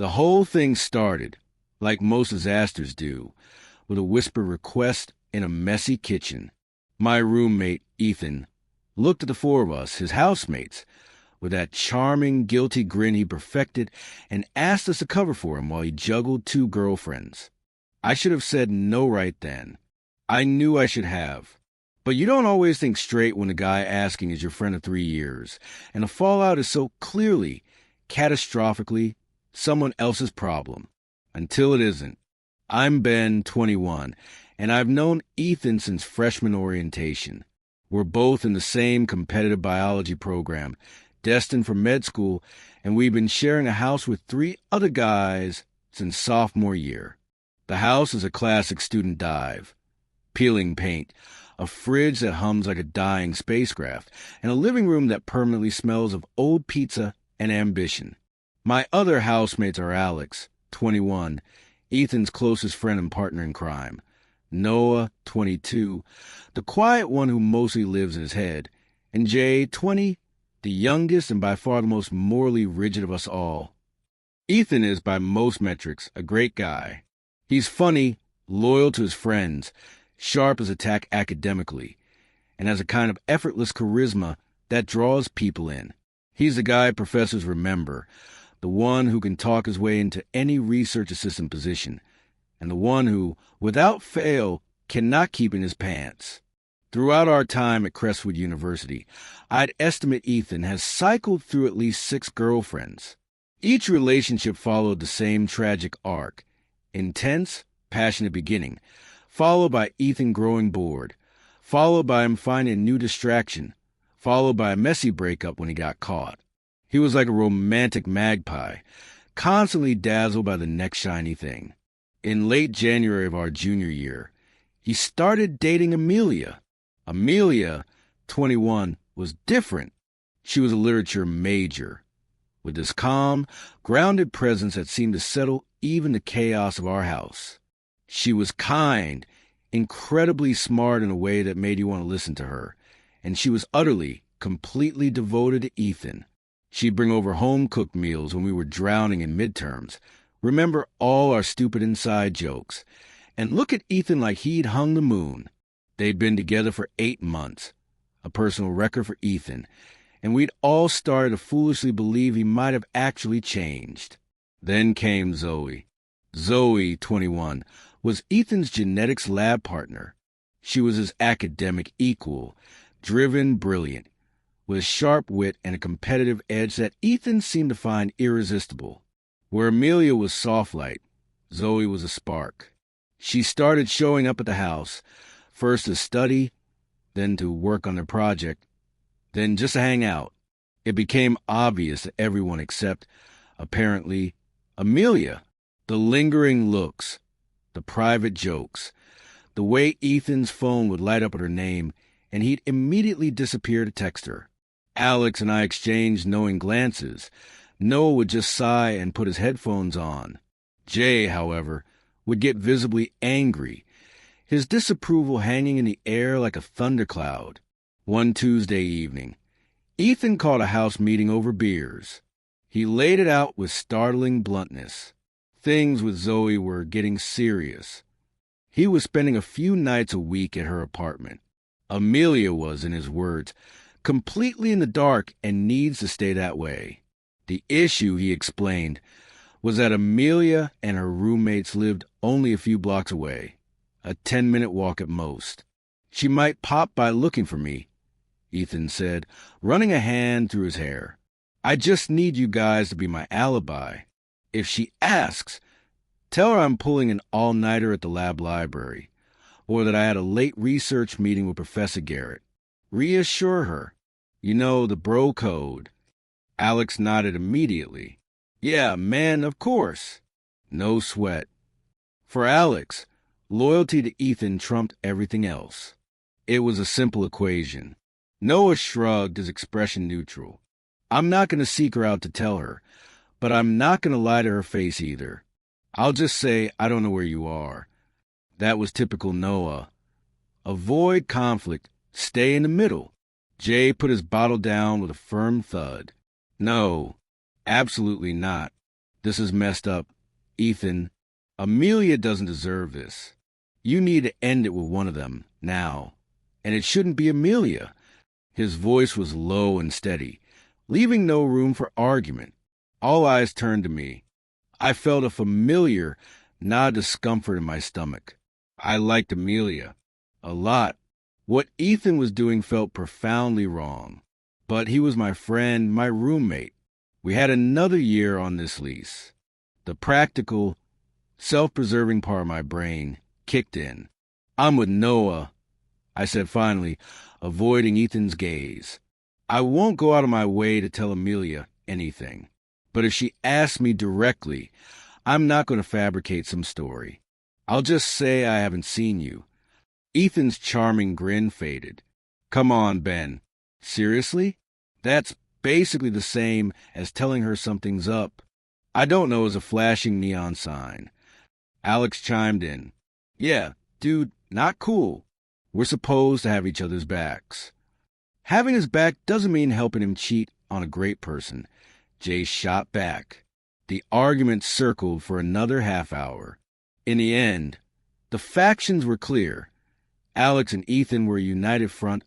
The whole thing started, like most disasters do, with a whispered request in a messy kitchen. My roommate, Ethan, looked at the four of us, his housemates, with that charming, guilty grin he perfected, and asked us to cover for him while he juggled two girlfriends. I should have said no right then. I knew I should have. But you don't always think straight when the guy asking is your friend of 3 years, and the fallout is so clearly, catastrophically, someone else's problem. Until it isn't. I'm Ben, 21, and I've known Ethan since freshman orientation. We're both in the same competitive biology program, destined for med school, and we've been sharing a house with 3 other guys since sophomore year. The house is a classic student dive. Peeling paint, a fridge that hums like a dying spacecraft, and a living room that permanently smells of old pizza and ambition. My other housemates are Alex, 21, Ethan's closest friend and partner in crime, Noah, 22, the quiet one who mostly lives in his head, and Jay, 20, the youngest and by far the most morally rigid of us all. Ethan is, by most metrics, a great guy. He's funny, loyal to his friends, sharp as a tack academically, and has a kind of effortless charisma that draws people in. He's the guy professors remember, the one who can talk his way into any research assistant position, and the one who, without fail, cannot keep in his pants. Throughout our time at Crestwood University, I'd estimate Ethan has cycled through at least 6 girlfriends. Each relationship followed the same tragic arc. Intense, passionate beginning, followed by Ethan growing bored, followed by him finding a new distraction, followed by a messy breakup when he got caught. He was like a romantic magpie, constantly dazzled by the next shiny thing. In late January of our junior year, he started dating Amelia. Amelia, 21, was different. She was a literature major, with this calm, grounded presence that seemed to settle even the chaos of our house. She was kind, incredibly smart in a way that made you want to listen to her, and she was utterly, completely devoted to Ethan. She'd bring over home-cooked meals when we were drowning in midterms, remember all our stupid inside jokes, and look at Ethan like he'd hung the moon. They'd been together for 8 months, a personal record for Ethan, and we'd all started to foolishly believe he might have actually changed. Then came Zoe. Zoe, 21, was Ethan's genetics lab partner. She was his academic equal, driven, brilliant, with a sharp wit and a competitive edge that Ethan seemed to find irresistible. Where Amelia was soft light, Zoe was a spark. She started showing up at the house, first to study, then to work on their project, then just to hang out. It became obvious to everyone except, apparently, Amelia. The lingering looks, the private jokes, the way Ethan's phone would light up at her name, and he'd immediately disappear to text her. Alex and I exchanged knowing glances. Noah would just sigh and put his headphones on. Jay, however, would get visibly angry, his disapproval hanging in the air like a thundercloud. One Tuesday evening, Ethan called a house meeting over beers. He laid it out with startling bluntness. Things with Zoe were getting serious. He was spending a few nights a week at her apartment. Amelia was, in his words, completely in the dark and needs to stay that way. The issue, he explained, was that Amelia and her roommates lived only a few blocks away, a 10-minute walk at most. She might pop by looking for me, Ethan said, running a hand through his hair. I just need you guys to be my alibi. If she asks, tell her I'm pulling an all-nighter at the lab library, or that I had a late research meeting with Professor Garrett. Reassure her. You know, the bro code. Alex nodded immediately. Yeah, man, of course. No sweat. For Alex, loyalty to Ethan trumped everything else. It was a simple equation. Noah shrugged, his expression neutral. I'm not going to seek her out to tell her, but I'm not going to lie to her face either. I'll just say I don't know where you are. That was typical Noah. Avoid conflict. Stay in the middle. Jay put his bottle down with a firm thud. No, absolutely not. This is messed up. Ethan, Amelia doesn't deserve this. You need to end it with one of them, now. And it shouldn't be Amelia. His voice was low and steady, leaving no room for argument. All eyes turned to me. I felt a familiar, not discomfort in my stomach. I liked Amelia. A lot. What Ethan was doing felt profoundly wrong. But he was my friend, my roommate. We had another year on this lease. The practical, self-preserving part of my brain kicked in. I'm with Noah, I said finally, avoiding Ethan's gaze. I won't go out of my way to tell Amelia anything. But if she asks me directly, I'm not going to fabricate some story. I'll just say I haven't seen you. Ethan's charming grin faded. Come on, Ben. Seriously? That's basically the same as telling her something's up. I don't know is a flashing neon sign. Alex chimed in. Yeah, dude, not cool. We're supposed to have each other's backs. Having his back doesn't mean helping him cheat on a great person. Jay shot back. The argument circled for another half hour. In the end, the factions were clear. Alex and Ethan were a united front,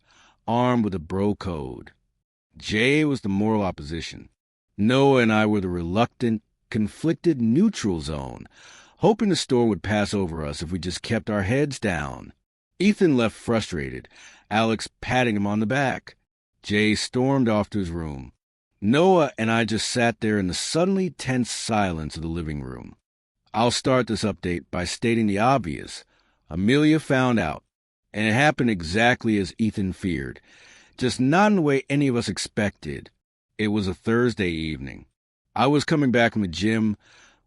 armed with a bro code. Jay was the moral opposition. Noah and I were the reluctant, conflicted neutral zone, hoping the storm would pass over us if we just kept our heads down. Ethan left frustrated, Alex patting him on the back. Jay stormed off to his room. Noah and I just sat there in the suddenly tense silence of the living room. I'll start this update by stating the obvious. Amelia found out, and it happened exactly as Ethan feared, just not in the way any of us expected. It was a Thursday evening. I was coming back from the gym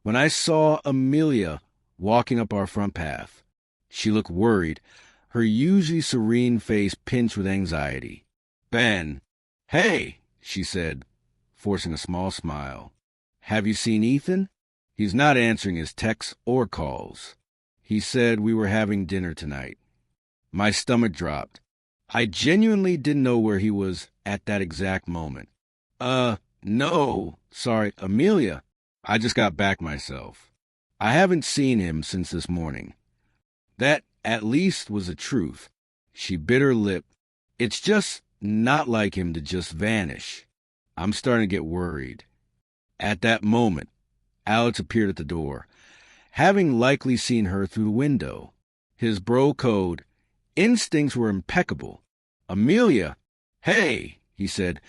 when I saw Amelia walking up our front path. She looked worried, her usually serene face pinched with anxiety. Ben, hey, she said, forcing a small smile. Have you seen Ethan? He's not answering his texts or calls. He said we were having dinner tonight. My stomach dropped. I genuinely didn't know where he was at that exact moment. No. Sorry, Amelia. I just got back myself. I haven't seen him since this morning. That, at least, was the truth. She bit her lip. It's just not like him to just vanish. I'm starting to get worried. At that moment, Alex appeared at the door, having likely seen her through the window. His bro code, instincts were impeccable. Amelia, hey, he said,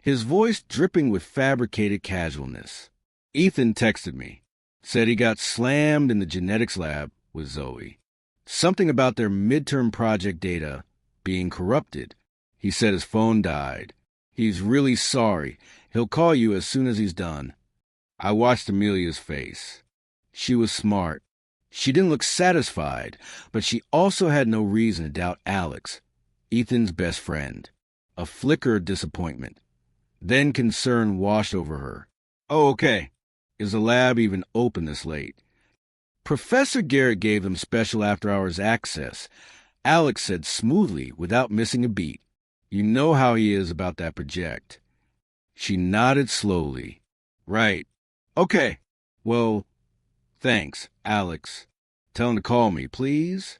his voice dripping with fabricated casualness. Ethan texted me, said he got slammed in the genetics lab with Zoe. Something about their midterm project data being corrupted. He said his phone died. He's really sorry. He'll call you as soon as he's done. I watched Amelia's face. She was smart. She didn't look satisfied, but she also had no reason to doubt Alex, Ethan's best friend. A flicker of disappointment. Then concern washed over her. Oh, okay. Is the lab even open this late? Professor Garrett gave them special after-hours access. Alex said smoothly, without missing a beat. You know how he is about that project. She nodded slowly. Right. Okay. Well, thanks, Alex. Tell him to call me, please.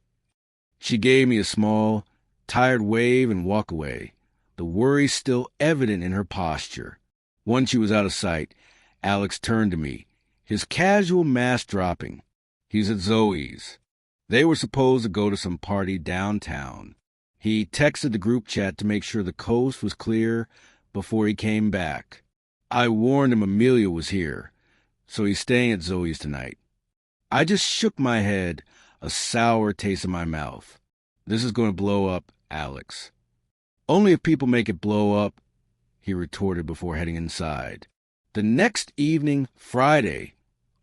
She gave me a small, tired wave and walked away, the worry still evident in her posture. Once she was out of sight, Alex turned to me, his casual mask dropping. He's at Zoe's. They were supposed to go to some party downtown. He texted the group chat to make sure the coast was clear before he came back. I warned him Amelia was here, so he's staying at Zoe's tonight. I just shook my head, a sour taste in my mouth. This is going to blow up, Alex. Only if people make it blow up, he retorted before heading inside. The next evening, Friday,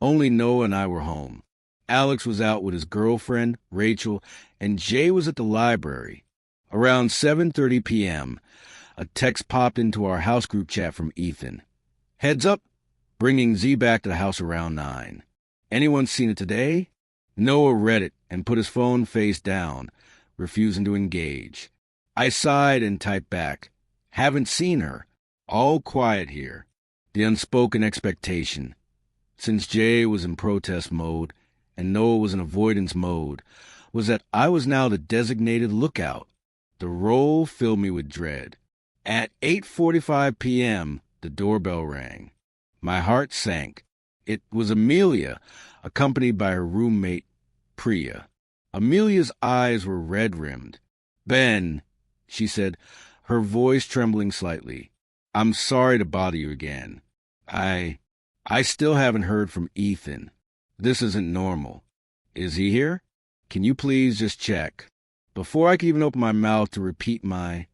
only Noah and I were home. Alex was out with his girlfriend, Rachel, and Jay was at the library. Around 7:30 p.m., a text popped into our house group chat from Ethan. Heads up, bringing Z back to the house around 9. Anyone seen it today? Noah read it and put his phone face down, refusing to engage. I sighed and typed back, haven't seen her. All quiet here. The unspoken expectation. since Jay was in protest mode and Noah was in avoidance mode, was that I was now the designated lookout. The role filled me with dread. At 8:45 p.m., the doorbell rang. My heart sank. It was Amelia, accompanied by her roommate, Priya. Amelia's eyes were red-rimmed. "Ben," she said, her voice trembling slightly, "I'm sorry to bother you again. I still haven't heard from Ethan. This isn't normal. Is he here? Can you please just check?" Before I could even open my mouth to repeat my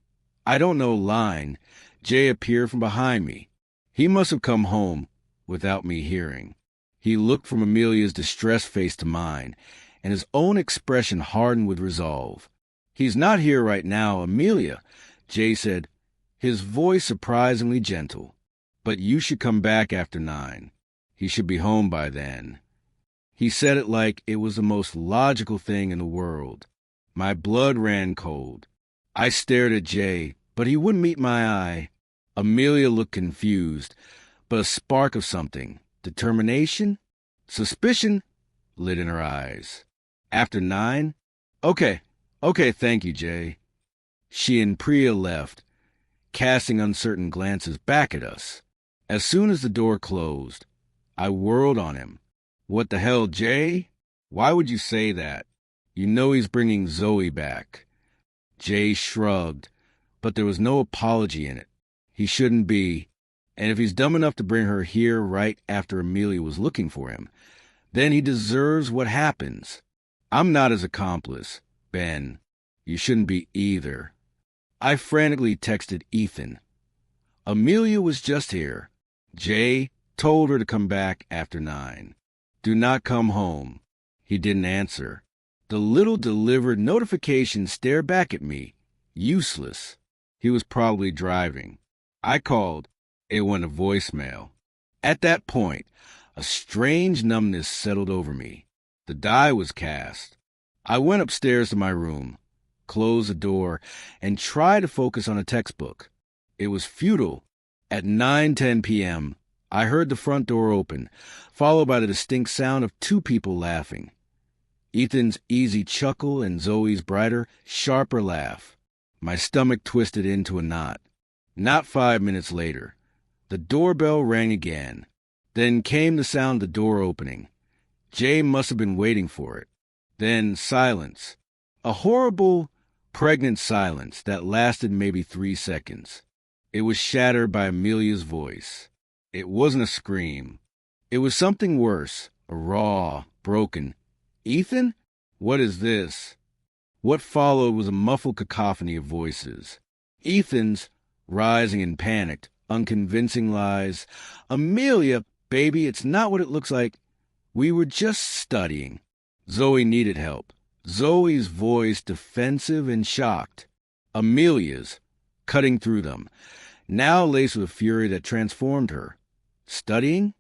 "I don't know" line, Jay appeared from behind me. He must have come home without me hearing. He looked from Amelia's distressed face to mine, and his own expression hardened with resolve. "He's not here right now, Amelia," Jay said, his voice surprisingly gentle. "But you should come back after 9. He should be home by then." He said it like it was the most logical thing in the world. My blood ran cold. I stared at Jay, but he wouldn't meet my eye. Amelia looked confused, but a spark of something, determination, suspicion, lit in her eyes. "After 9? Okay, thank you, Jay." She and Priya left, casting uncertain glances back at us. As soon as the door closed, I whirled on him. "What the hell, Jay? Why would you say that? You know he's bringing Zoe back." Jay shrugged, but there was no apology in it. He shouldn't be. And if he's dumb enough to bring her here right after Amelia was looking for him, then he deserves what happens. I'm not his accomplice, Ben. You shouldn't be either. I frantically texted Ethan. Amelia was just here. Jay told her to come back after 9. Do not come home. He didn't answer. The little delivered notification stared back at me. Useless. He was probably driving. I called. It went to voicemail. At that point, a strange numbness settled over me. The die was cast. I went upstairs to my room, closed the door, and tried to focus on a textbook. It was futile. At 9:10 p.m., I heard the front door open, followed by the distinct sound of 2 people laughing. Ethan's easy chuckle and Zoe's brighter, sharper laugh. My stomach twisted into a knot. Not 5 minutes later, the doorbell rang again. Then came the sound of the door opening. Jay must have been waiting for it. Then silence. A horrible, pregnant silence that lasted maybe 3 seconds. It was shattered by Amelia's voice. It wasn't a scream. It was something worse, a raw, broken, "Ethan? What is this?" What followed was a muffled cacophony of voices. Ethan's, rising in panicked, unconvincing lies. "Amelia, baby, it's not what it looks like. We were just studying." Zoe needed help. Zoe's voice defensive and shocked. Amelia's, cutting through them, now laced with a fury that transformed her. "Studying?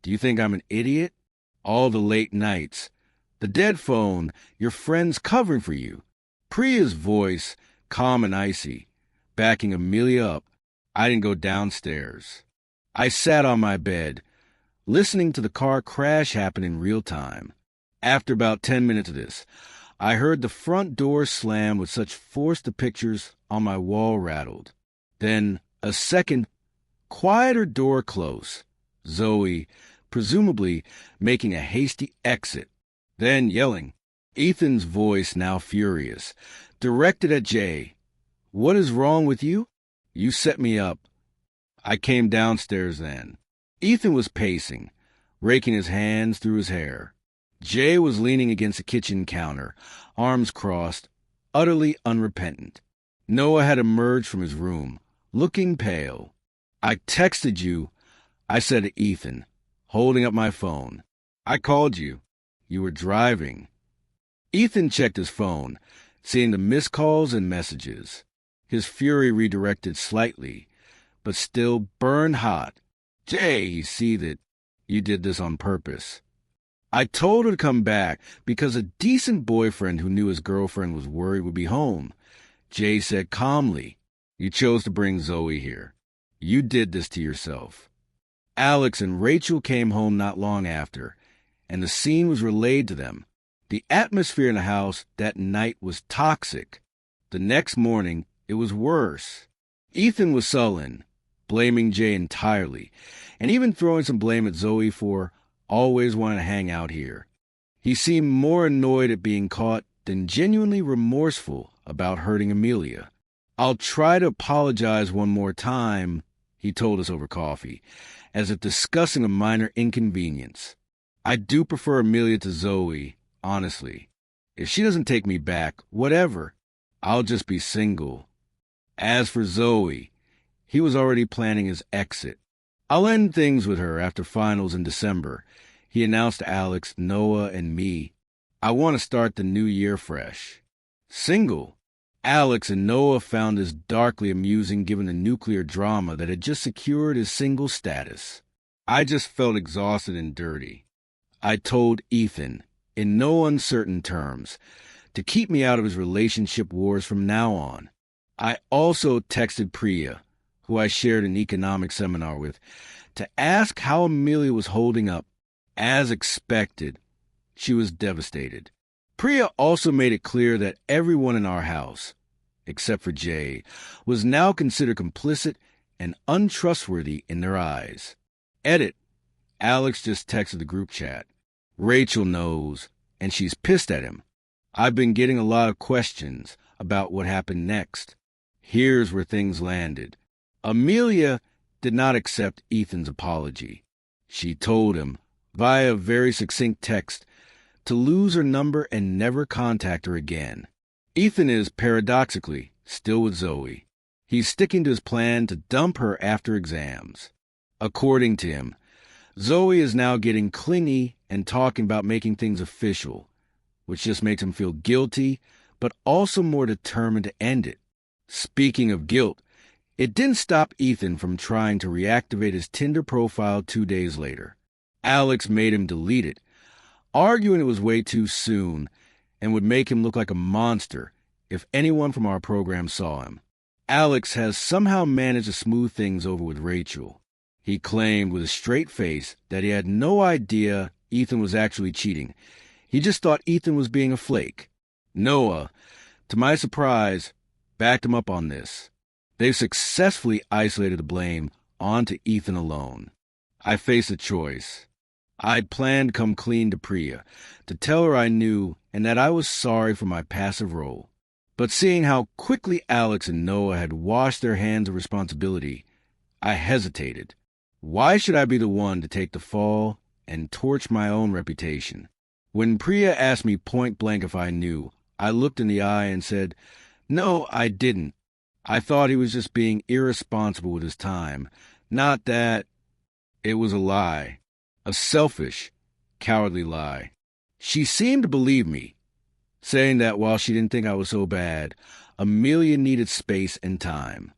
Do you think I'm an idiot? All the late nights. The dead phone, your friends covering for you." Priya's voice, calm and icy, backing Amelia up. I didn't go downstairs. I sat on my bed, listening to the car crash happen in real time. After about 10 minutes of this, I heard the front door slam with such force the pictures on my wall rattled. Then a second, quieter door close. Zoe, presumably making a hasty exit. Then yelling. Ethan's voice, now furious, directed at Jay. "What is wrong with you? You set me up." I came downstairs then. Ethan was pacing, raking his hands through his hair. Jay was leaning against the kitchen counter, arms crossed, utterly unrepentant. Noah had emerged from his room, looking pale. "I texted you," I said to Ethan, holding up my phone. "I called you. You were driving." Ethan checked his phone, seeing the missed calls and messages. His fury redirected slightly, but still burned hot. "Jay," he seethed, "you did this on purpose." "I told her to come back because a decent boyfriend who knew his girlfriend was worried would be home." Jay said calmly, "You chose to bring Zoe here. You did this to yourself." Alex and Rachel came home not long after, and the scene was relayed to them. The atmosphere in the house that night was toxic. The next morning, it was worse. Ethan was sullen, blaming Jay entirely, and even throwing some blame at Zoe for always wanting to hang out here. He seemed more annoyed at being caught than genuinely remorseful about hurting Amelia. "I'll try to apologize one more time," he told us over coffee, as if discussing a minor inconvenience. "I do prefer Amelia to Zoe, honestly. If she doesn't take me back, whatever. I'll just be single." As for Zoe, he was already planning his exit. "I'll end things with her after finals in December," he announced to Alex, Noah, and me. "I want to start the new year fresh." Single? Alex and Noah found this darkly amusing given the nuclear drama that had just secured his single status. I just felt exhausted and dirty. I told Ethan, in no uncertain terms, to keep me out of his relationship wars from now on. I also texted Priya, who I shared an economics seminar with, to ask how Amelia was holding up. As expected, she was devastated. Priya also made it clear that everyone in our house, except for Jay, was now considered complicit and untrustworthy in their eyes. Edit. Alex just texted the group chat. Rachel knows, and she's pissed at him. I've been getting a lot of questions about what happened next. Here's where things landed. Amelia did not accept Ethan's apology. She told him, via a very succinct text, to lose her number and never contact her again. Ethan is, paradoxically, still with Zoe. He's sticking to his plan to dump her after exams. According to him, Zoe is now getting clingy and talking about making things official, which just makes him feel guilty, but also more determined to end it. Speaking of guilt, it didn't stop Ethan from trying to reactivate his Tinder profile 2 days later. Alex made him delete it, arguing it was way too soon and would make him look like a monster if anyone from our program saw him. Alex has somehow managed to smooth things over with Rachel. He claimed with a straight face that he had no idea Ethan was actually cheating. He just thought Ethan was being a flake. Noah, to my surprise, backed him up on this. They've successfully isolated the blame onto Ethan alone. I faced a choice. I'd planned to come clean to Priya, to tell her I knew and that I was sorry for my passive role. But seeing how quickly Alex and Noah had washed their hands of responsibility, I hesitated. Why should I be the one to take the fall and torch my own reputation? When Priya asked me point blank if I knew, I looked in the eye and said, "No, I didn't. I thought he was just being irresponsible with his time. Not that." It was a lie. A selfish, cowardly lie. She seemed to believe me, saying that while she didn't think I was so bad, Amelia needed space and time.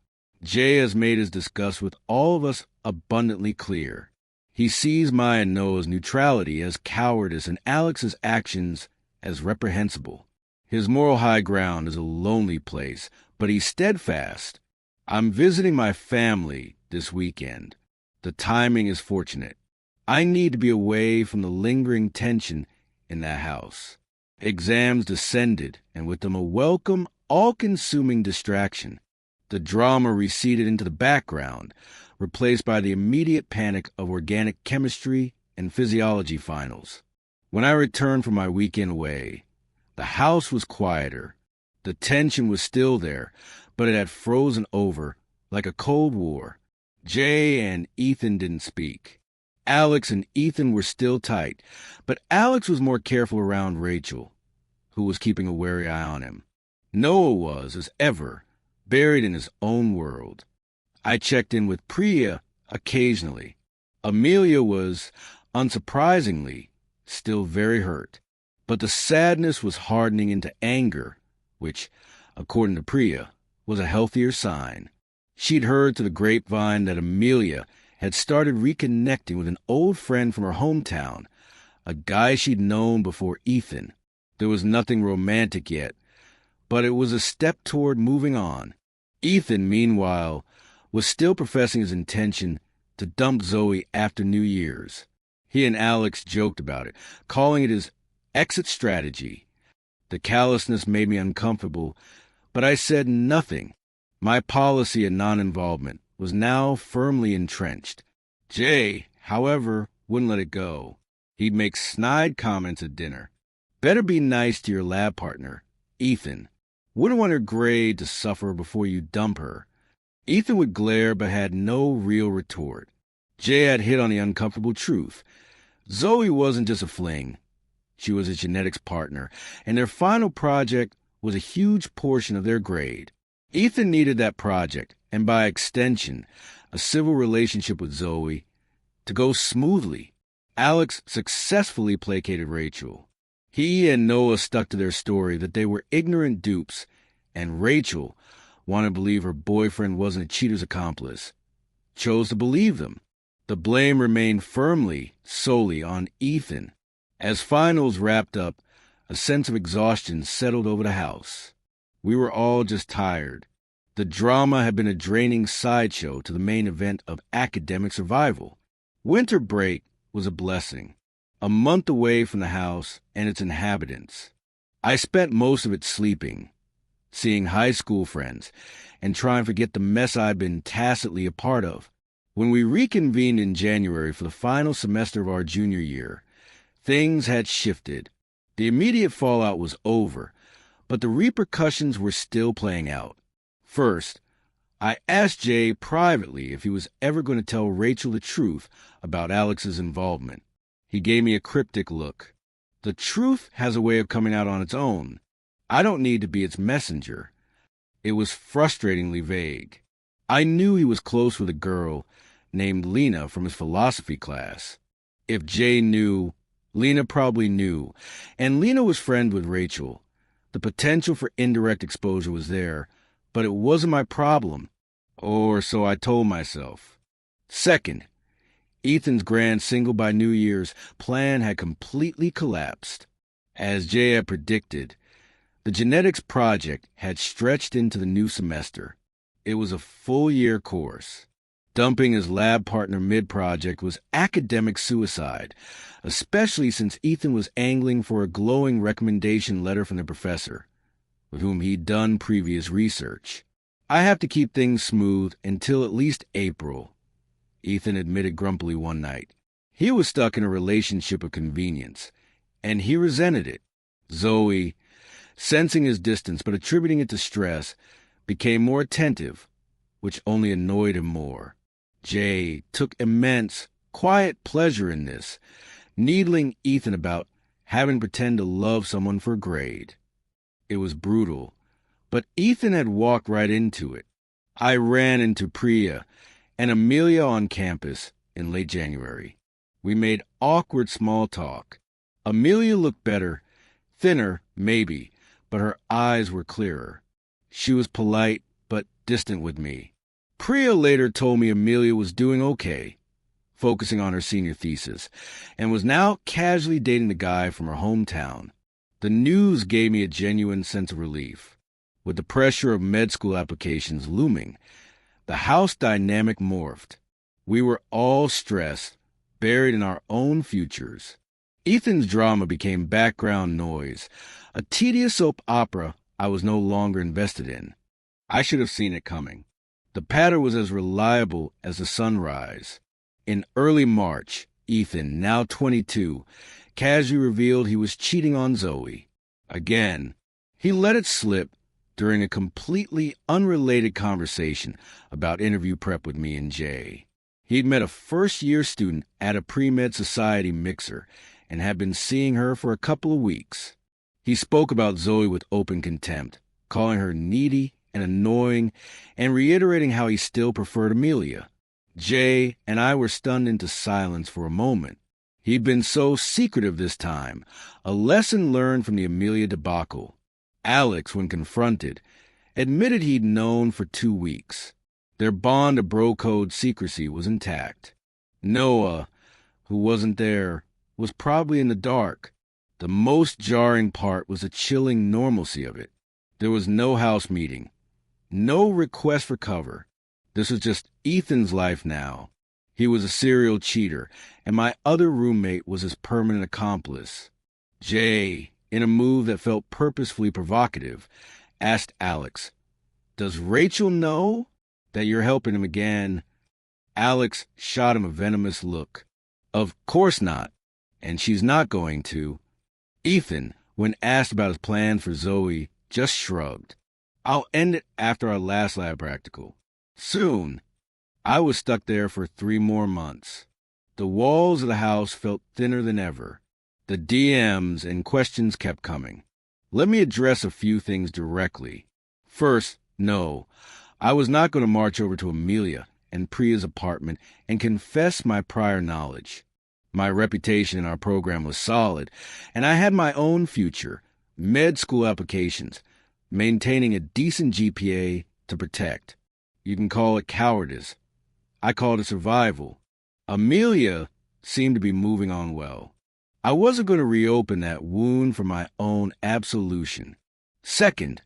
Jay has made his disgust with all of us abundantly clear. He sees my and Noah's neutrality as cowardice and Alex's actions as reprehensible. His moral high ground is a lonely place, but he's steadfast. I'm visiting my family this weekend. The timing is fortunate. I need to be away from the lingering tension in that house. Exams descended, and with them a welcome, all-consuming distraction. The drama receded into the background, replaced by the immediate panic of organic chemistry and physiology finals. When I returned from my weekend away, the house was quieter. The tension was still there, but it had frozen over like a Cold War. Jay and Ethan didn't speak. Alex and Ethan were still tight, but Alex was more careful around Rachel, who was keeping a wary eye on him. Noah was, as ever, buried in his own world. I checked in with Priya occasionally. Amelia was, unsurprisingly, still very hurt, but the sadness was hardening into anger, which, according to Priya, was a healthier sign. She'd heard through the grapevine that Amelia had started reconnecting with an old friend from her hometown, a guy she'd known before Ethan. There was nothing romantic yet, but it was a step toward moving on. Ethan, meanwhile, was still professing his intention to dump Zoe after New Year's. He and Alex joked about it, calling it his exit strategy. The callousness made me uncomfortable, but I said nothing. My policy of non-involvement was now firmly entrenched. Jay, however, wouldn't let it go. He'd make snide comments at dinner. Better be nice to your lab partner, Ethan. Wouldn't want her grade to suffer before you dump her. Ethan would glare but had no real retort. Jay had hit on the uncomfortable truth. Zoe wasn't just a fling. She was a genetics partner, and their final project was a huge portion of their grade. Ethan needed that project, and by extension, a civil relationship with Zoe, to go smoothly. Alex successfully placated Rachel. He and Noah stuck to their story that they were ignorant dupes, and Rachel wanted to believe her boyfriend wasn't a cheater's accomplice. Chose to believe them. The blame remained solely on Ethan. As finals wrapped up, a sense of exhaustion settled over the house. We were all just tired. The drama had been a draining sideshow to the main event of academic survival. Winter break was a blessing. A month away from the house and its inhabitants. I spent most of it sleeping, seeing high school friends, and trying to forget the mess I'd been tacitly a part of. When we reconvened in January for the final semester of our junior year, things had shifted. The immediate fallout was over, but the repercussions were still playing out. First, I asked Jay privately if he was ever going to tell Rachel the truth about Alex's involvement. He gave me a cryptic look. The truth has a way of coming out on its own. I don't need to be its messenger. It was frustratingly vague. I knew he was close with a girl named Lena from his philosophy class. If Jay knew, Lena probably knew, and Lena was friends with Rachel. The potential for indirect exposure was there, but it wasn't my problem, or so I told myself. Second, Ethan's grand single by New Year's plan had completely collapsed. As Jay had predicted, the genetics project had stretched into the new semester. It was a full-year course. Dumping his lab partner mid-project was academic suicide, especially since Ethan was angling for a glowing recommendation letter from the professor, with whom he'd done previous research. I have to keep things smooth until at least April, Ethan admitted grumpily one night. He was stuck in a relationship of convenience, and he resented it. Zoe, sensing his distance but attributing it to stress, became more attentive, which only annoyed him more. Jay took immense, quiet pleasure in this, needling Ethan about having to pretend to love someone for a grade. It was brutal, but Ethan had walked right into it. I ran into Priya and Amelia on campus in late January. We made awkward small talk. Amelia looked better, thinner, maybe, but her eyes were clearer. She was polite, but distant with me. Priya later told me Amelia was doing okay, focusing on her senior thesis, and was now casually dating the guy from her hometown. The news gave me a genuine sense of relief. With the pressure of med school applications looming, the house dynamic morphed. We were all stressed, buried in our own futures. Ethan's drama became background noise, a tedious soap opera I was no longer invested in. I should have seen it coming. The pattern was as reliable as the sunrise. In early March, Ethan, now 22, casually revealed he was cheating on Zoe. Again, he let it slip during a completely unrelated conversation about interview prep with me and Jay. He'd met a first-year student at a pre-med society mixer and had been seeing her for a couple of weeks. He spoke about Zoe with open contempt, calling her needy and annoying and reiterating how he still preferred Amelia. Jay and I were stunned into silence for a moment. He'd been so secretive this time, a lesson learned from the Amelia debacle. Alex, when confronted, admitted he'd known for 2 weeks. Their bond of bro-code secrecy was intact. Noah, who wasn't there, was probably in the dark. The most jarring part was the chilling normalcy of it. There was no house meeting, no request for cover. This was just Ethan's life now. He was a serial cheater, and my other roommate was his permanent accomplice. Jay, in a move that felt purposefully provocative, asked Alex, "Does Rachel know that you're helping him again?" Alex shot him a venomous look. "Of course not, and she's not going to." Ethan, when asked about his plan for Zoe, just shrugged. "I'll end it after our last lab practical. Soon." I was stuck there for 3 more months. The walls of the house felt thinner than ever. The DMs and questions kept coming. Let me address a few things directly. First, no, I was not going to march over to Amelia and Priya's apartment and confess my prior knowledge. My reputation in our program was solid, and I had my own future, med school applications, maintaining a decent GPA to protect. You can call it cowardice. I called it survival. Amelia seemed to be moving on well. I wasn't going to reopen that wound for my own absolution. Second,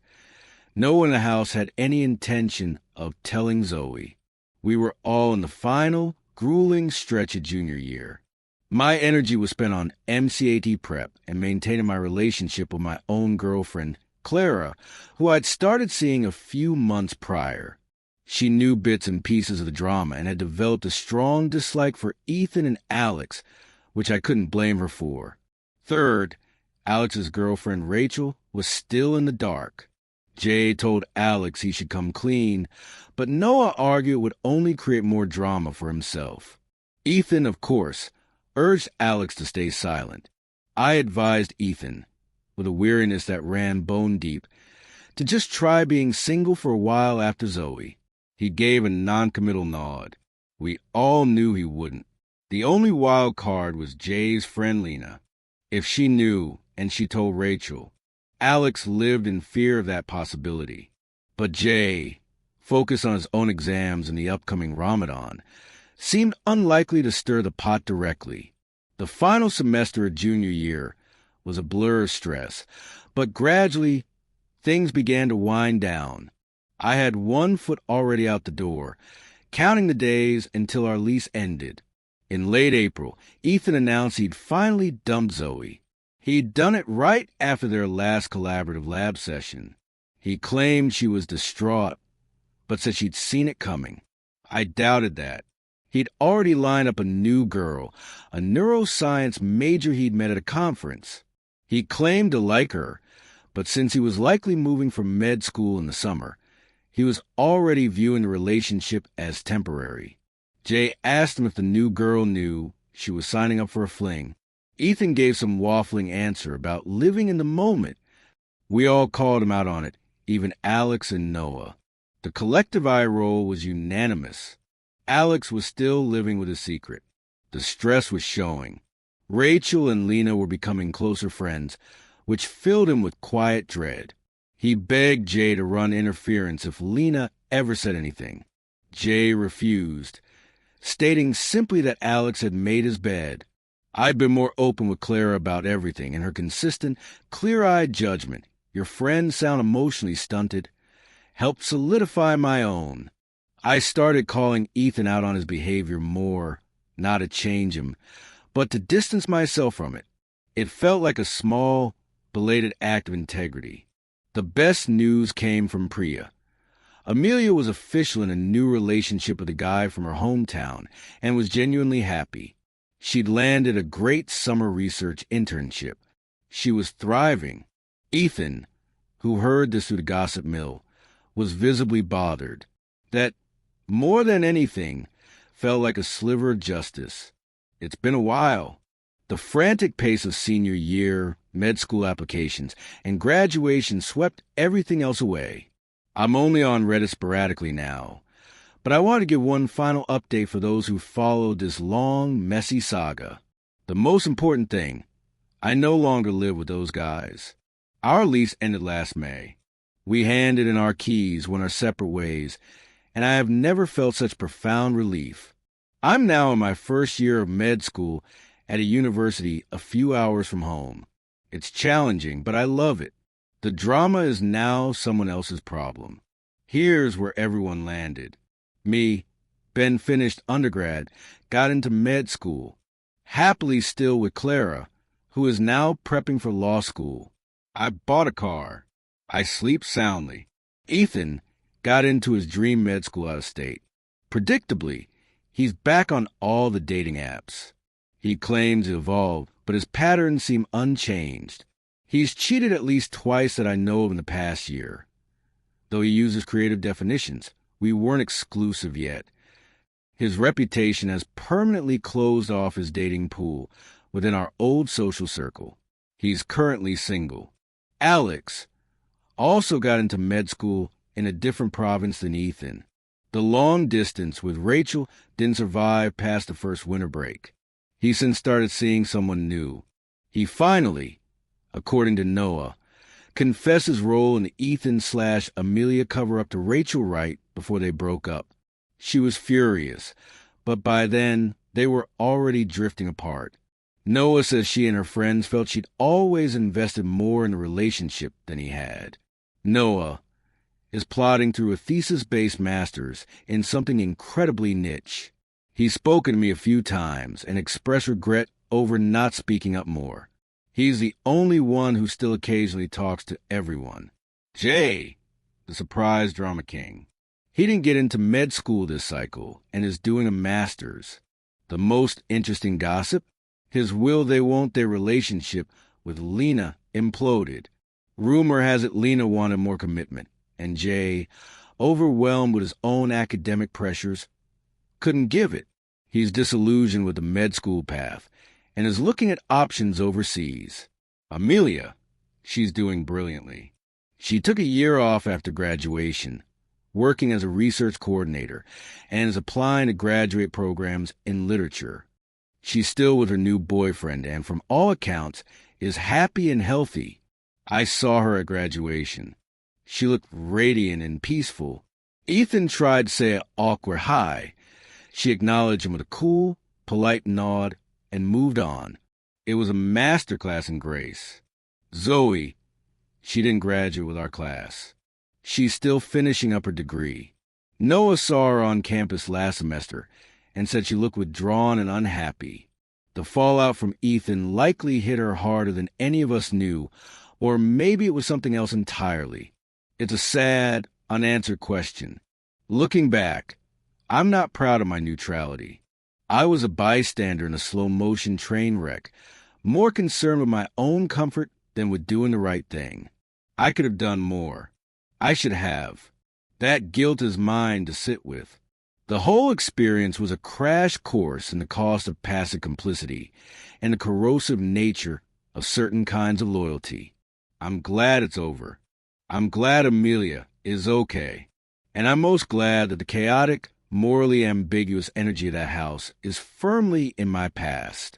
no one in the house had any intention of telling Zoe. We were all in the final, grueling stretch of junior year. My energy was spent on MCAT prep and maintaining my relationship with my own girlfriend, Clara, who I'd started seeing a few months prior. She knew bits and pieces of the drama and had developed a strong dislike for Ethan and Alex, which I couldn't blame her for. Third, Alex's girlfriend Rachel was still in the dark. Jay told Alex he should come clean, but Noah argued it would only create more drama for himself. Ethan, of course, urged Alex to stay silent. I advised Ethan, with a weariness that ran bone deep, to just try being single for a while after Zoe. He gave a noncommittal nod. We all knew he wouldn't. The only wild card was Jay's friend Lena. If she knew, and she told Rachel, Alex lived in fear of that possibility. But Jay, focused on his own exams and the upcoming Ramadan, seemed unlikely to stir the pot directly. The final semester of junior year was a blur of stress, but gradually things began to wind down. I had 1 foot already out the door, counting the days until our lease ended. In late April, Ethan announced he'd finally dumped Zoe. He'd done it right after their last collaborative lab session. He claimed she was distraught, but said she'd seen it coming. I doubted that. He'd already lined up a new girl, a neuroscience major he'd met at a conference. He claimed to like her, but since he was likely moving from med school in the summer, he was already viewing the relationship as temporary. Jay asked him if the new girl knew she was signing up for a fling. Ethan gave some waffling answer about living in the moment. We all called him out on it, even Alex and Noah. The collective eye roll was unanimous. Alex was still living with a secret. The stress was showing. Rachel and Lena were becoming closer friends, which filled him with quiet dread. He begged Jay to run interference if Lena ever said anything. Jay refused, stating simply that Alex had made his bed. I'd been more open with Clara about everything, and her consistent, clear-eyed judgment, "Your friends sound emotionally stunted," helped solidify my own. I started calling Ethan out on his behavior more, not to change him, but to distance myself from it. It felt like a small, belated act of integrity. The best news came from Priya. Amelia was official in a new relationship with a guy from her hometown and was genuinely happy. She'd landed a great summer research internship. She was thriving. Ethan, who heard this through the gossip mill, was visibly bothered. That, more than anything, felt like a sliver of justice. It's been a while. The frantic pace of senior year, med school applications, and graduation swept everything else away. I'm only on Reddit sporadically now, but I want to give one final update for those who followed this long, messy saga. The most important thing, I no longer live with those guys. Our lease ended last May. We handed in our keys, went our separate ways, and I have never felt such profound relief. I'm now in my first year of med school at a university a few hours from home. It's challenging, but I love it. The drama is now someone else's problem. Here's where everyone landed. Me, Ben finished undergrad, got into med school, happily still with Clara, who is now prepping for law school. I bought a car. I sleep soundly. Ethan got into his dream med school out of state. Predictably, he's back on all the dating apps. He claims to evolve, but his patterns seem unchanged. He's cheated at least twice that I know of in the past year. Though he uses creative definitions, we weren't exclusive yet. His reputation has permanently closed off his dating pool within our old social circle. He's currently single. Alex also got into med school in a different province than Ethan. The long distance with Rachel didn't survive past the first winter break. He since started seeing someone new. He finally, according to Noah, confessed his role in the Ethan/Amelia cover-up to Rachel right before they broke up. She was furious, but by then they were already drifting apart. Noah says she and her friends felt she'd always invested more in the relationship than he had. Noah is plodding through a thesis-based master's in something incredibly niche. He's spoken to me a few times and expressed regret over not speaking up more. He's the only one who still occasionally talks to everyone. Jay, the surprise drama king. He didn't get into med school this cycle and is doing a master's. The most interesting gossip? His will-they-won't-they relationship with Lena imploded. Rumor has it Lena wanted more commitment, and Jay, overwhelmed with his own academic pressures, couldn't give it. He's disillusioned with the med school path and is looking at options overseas. Amelia, she's doing brilliantly. She took a year off after graduation, working as a research coordinator, and is applying to graduate programs in literature. She's still with her new boyfriend and, from all accounts, is happy and healthy. I saw her at graduation. She looked radiant and peaceful. Ethan tried to say an awkward hi. She acknowledged him with a cool, polite nod and moved on. It was a masterclass in grace. Zoe, she didn't graduate with our class. She's still finishing up her degree. Noah saw her on campus last semester and said she looked withdrawn and unhappy. The fallout from Ethan likely hit her harder than any of us knew, or maybe it was something else entirely. It's a sad, unanswered question. Looking back, I'm not proud of my neutrality. I was a bystander in a slow-motion train wreck, more concerned with my own comfort than with doing the right thing. I could have done more. I should have. That guilt is mine to sit with. The whole experience was a crash course in the cost of passive complicity and the corrosive nature of certain kinds of loyalty. I'm glad it's over. I'm glad Amelia is okay. And I'm most glad that the chaotic, morally ambiguous energy of that house is firmly in my past.